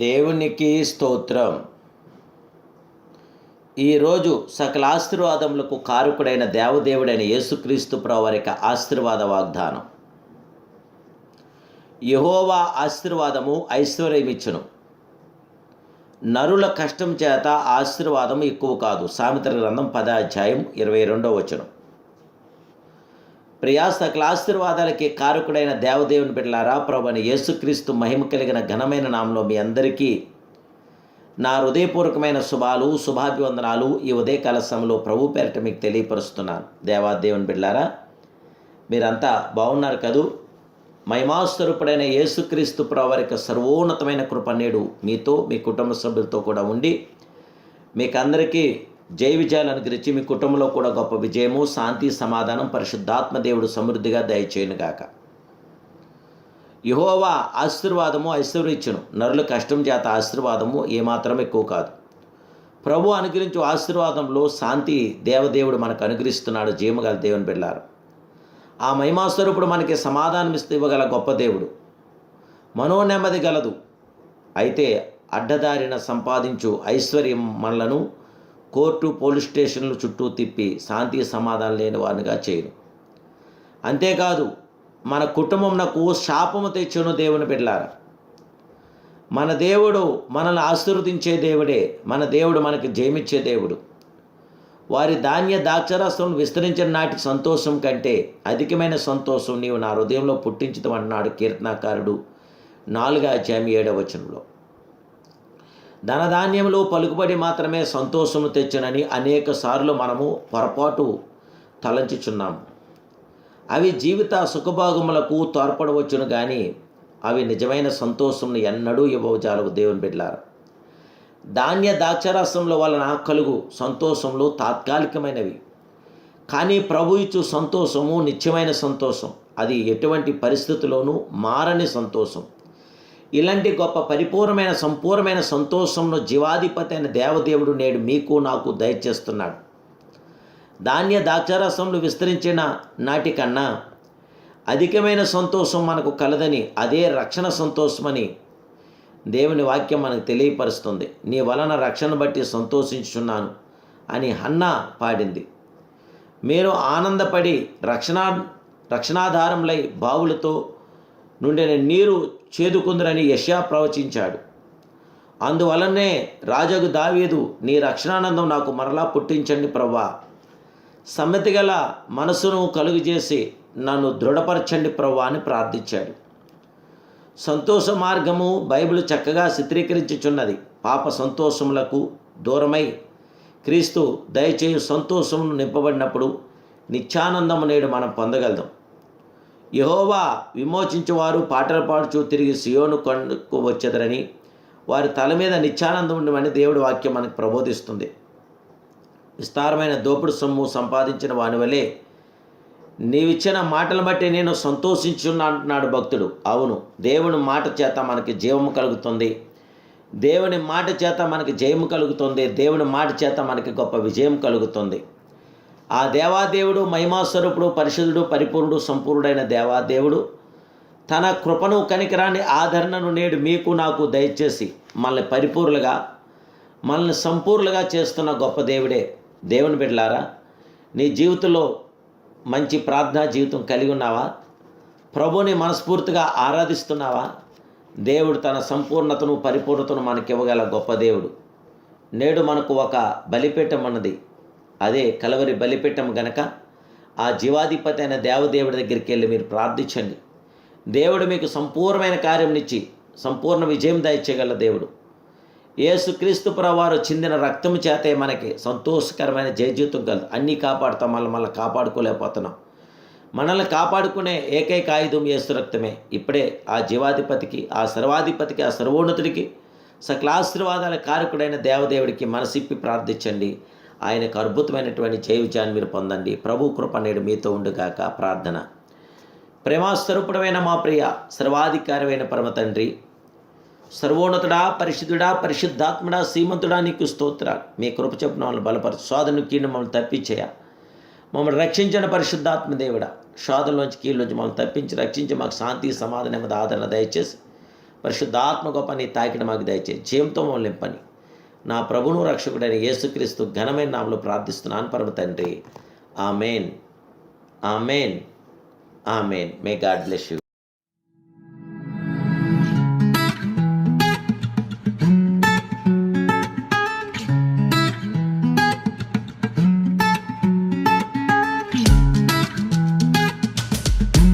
దేవునికి స్తోత్రం. ఈరోజు సకల ఆశీర్వాదములకు కారకుడైన దేవదేవుడైన యేసుక్రీస్తు ప్రభువారి యొక్క ఆశీర్వాద వాగ్దానం. యెహోవా ఆశీర్వాదము ఐశ్వర్యమిచ్చును, నరుల కష్టం చేత ఆశీర్వాదం ఎక్కువ కాదు. సామెతల గ్రంథం 10:22. ప్రియా, సకల ఆశీర్వాదాలకి కారకుడైన దేవదేవుని బిడ్డలారా, ప్రభువైన యేసుక్రీస్తు మహిమ కలిగిన ఘనమైన నామంలో మీ అందరికీ నా హృదయపూర్వకమైన శుభాభివందనాలు ఈ ఉదయకాల సమయంలో ప్రభు పేరిట మీకు తెలియపరుస్తున్నాను. దేవాదేవుని బిడ్డలారా, మీరంతా బాగున్నారు కదూ? మహిమాస్వరూపుడైన యేసుక్రీస్తు ప్రభువారి యొక్క సర్వోన్నతమైన కృప నేడు మీతో, మీ కుటుంబ సభ్యులతో కూడా ఉండి మీకు అందరికీ జయ విజయాలు అనుగ్రహించి మీ కుటుంబంలో కూడా గొప్ప విజయము, శాంతి, సమాధానం పరిశుద్ధాత్మ దేవుడు సమృద్ధిగా దయచేయునుగాక. యెహోవా ఆశీర్వాదము ఐశ్వర్యమిచ్చును, నరుల కష్టం చేత ఆశీర్వాదము ఏమాత్రం ఎక్కువ కాదు. ప్రభు అనుగ్రహించు ఆశీర్వాదంలో శాంతి దేవదేవుడు మనకు అనుగ్రహిస్తున్నాడు. జీవగల దేవుని బిడ్డలారా, ఆ మహిమాస్వరూపుడు మనకి సమాధానం ఇవ్వగల గొప్ప దేవుడు. మనోనెమ్మది గలదు, అయితే అడ్డదారిన సంపాదించు ఐశ్వర్యం మనలను కోర్టు, పోలీస్ స్టేషన్లు చుట్టూ తిప్పి శాంతి సమాధానం లేని వారిగా చేయను. అంతేకాదు, మన కుటుంబంకు శాపము తెచ్చును. దేవుని బిడ్డలారా, మన దేవుడు మనల్ని ఆశీర్వదించే దేవుడే. మన దేవుడు మనకి జయమిచ్చే దేవుడు. వారి ధాన్య ద్రాక్షరసం విస్తరించిన నాటి సంతోషం కంటే అధికమైన సంతోషం నీవు నా హృదయంలో పుట్టించుతామన్నాడు కీర్తనాకారుడు 4:7. ధనధాన్యములు పలుకుబడి మాత్రమే సంతోషము తెచ్చునని అనేక సార్లు మనము పొరపాటు తలంచుచున్నాము. అవి జీవిత సుఖభాగములకు తోడ్పడవచ్చును, కానీ అవి నిజమైన సంతోషంను ఎన్నడూ ఇవ్వజాలవు. దేవుని బిడ్డలారా, ధాన్య ద్రాక్షరసముల వలన కలుగు సంతోషములు తాత్కాలికమైనవి, కానీ ప్రభు ఇచ్చు సంతోషము నిత్యమైన సంతోషం. అది ఎటువంటి పరిస్థితుల్లోనూ మారని సంతోషం. ఇలాంటి గొప్ప పరిపూర్ణమైన సంపూర్ణమైన సంతోషంను జీవాధిపతి అయిన దేవదేవుడు నేడు మీకు నాకు దయచేస్తున్నాడు. ధాన్య ద్రాక్షరసములు విస్తరించిన నాటికన్నా అధికమైన సంతోషం మనకు కలదని, అదే రక్షణ సంతోషమని దేవుని వాక్యం మనకు తెలియపరుస్తుంది. నీ వలన రక్షణ బట్టి సంతోషించుచున్నాను అని హన్నా పాడింది. మీరు ఆనందపడి రక్షణాధారములై బావులతో నుండిన నీరు చేదుకుందురని యెషయా ప్రవచించాడు. అందువలనే రాజగు దావీదు, నీ రక్షణానందం నాకు మరలా పుట్టించండి ప్రభువా, సమ్మతి గల మనసును కలుగజేసి నన్ను దృఢపరచండి ప్రభువా అని ప్రార్థించాడు. సంతోష మార్గము బైబిల్ చక్కగా చిత్రీకరించుచున్నది. పాప సంతోషములకు దూరమై క్రీస్తు దయచేయు సంతోషమును నింపబడినప్పుడు నిత్యానందము నేడు మనం పొందగలదాం. యెహోవా విమోచించువారు పాటలు పాడుచూ తిరిగి సియోను కొండకు వచ్చెదరని, వారి తల మీద నిత్యానందం ఉండమని దేవుడి వాక్యం మనకు ప్రబోధిస్తుంది. విస్తారమైన దోపుడు సొమ్ము సంపాదించిన వాని వలె నీవిచ్చిన మాటలు బట్టి నేను సంతోషించున్నా అంటున్నాడు భక్తుడు. అవును, దేవుని మాట చేత మనకి జీవము కలుగుతుంది. దేవుని మాట చేత మనకి జయము కలుగుతుంది. దేవుని మాట చేత మనకి గొప్ప విజయం కలుగుతుంది. ఆ దేవాదేవుడు మహిమాస్వరూపుడు, పరిశుద్ధుడు, పరిపూర్ణుడు, సంపూర్ణుడైన దేవాదేవుడు తన కృపను, కనికరాన్ని, ఆదరణను నేడు మీకు నాకు దయచేసి మనల్ని పరిపూర్ణులుగా, మనల్ని సంపూర్ణులుగా చేస్తున్న గొప్ప దేవుడే. దేవుని బిడ్డలారా, నీ జీవితంలో మంచి ప్రార్థనా జీవితం కలిగి ఉన్నావా? ప్రభుని మనస్ఫూర్తిగా ఆరాధిస్తున్నావా? దేవుడు తన సంపూర్ణతను, పరిపూర్ణతను మనకివ్వగల గొప్ప దేవుడు. నేడు మనకు ఒక బలిపీఠం ఉన్నది, అదే కలవరి బలిపీఠం గనక ఆ జీవాధిపతి అయిన దేవదేవుడి దగ్గరికి వెళ్ళి మీరు ప్రార్థించండి. దేవుడు మీకు సంపూర్ణమైన కార్యంనిచ్చి సంపూర్ణ విజయం దయచేయగల దేవుడు. యేసుక్రీస్తు ప్రభువారు చిందిన రక్తము చేతే మనకి సంతోషకరమైన జయజీవితం కలదు. అన్నీ కాపాడుతాం, మనల్ని కాపాడుకోలేకపోతున్నాం. మనల్ని కాపాడుకునే ఏకైక ఆయుధం యేసు రక్తమే. ఇప్పుడే ఆ జీవాధిపతికి, ఆ సర్వాధిపతికి, ఆ సర్వోన్నతుడికి, సకల ఆశీర్వాదాల కారకుడైన దేవదేవుడికి మనసిప్పి ప్రార్థించండి. ఆయనకు అద్భుతమైనటువంటి జయ విజయాన్ని మీరు పొందండి. ప్రభు కృప నేడు మీతో ఉండుగాక. ప్రార్థన. ప్రేమాస్వరూపుడమైన మా ప్రియ సర్వాధికారమైన పరమ తండ్రి, సర్వోన్నతుడా, పరిశుద్ధుడా, పరిశుద్ధాత్ముడా, శ్రీమంతుడా, నీకు స్తోత్రాలు. మీ కృప చొప్పున మమ్మల్ని బలపరచు, శోధన కీడు మమ్మల్ని తప్పించేయ, మమ్మల్ని రక్షించిన పరిశుద్ధాత్మ దేవుడా, శోధనలోంచి కీళ్ళలోంచి మమ్మల్ని తప్పించి రక్షించి మాకు శాంతి, సమాధానం, ఆదరణ దయచేసి పరిశుద్ధాత్మ గొప్ప నీ తాకిడి మాకు దయచేసి జయంతో మమ్మల్ని నింపని నా ప్రభువును రక్షకుడైన యేసుక్రీస్తు ఘనమైన నామములో ప్రార్థిస్తున్నాను పరమ తండ్రి. Amen. Amen. Amen. May God bless you.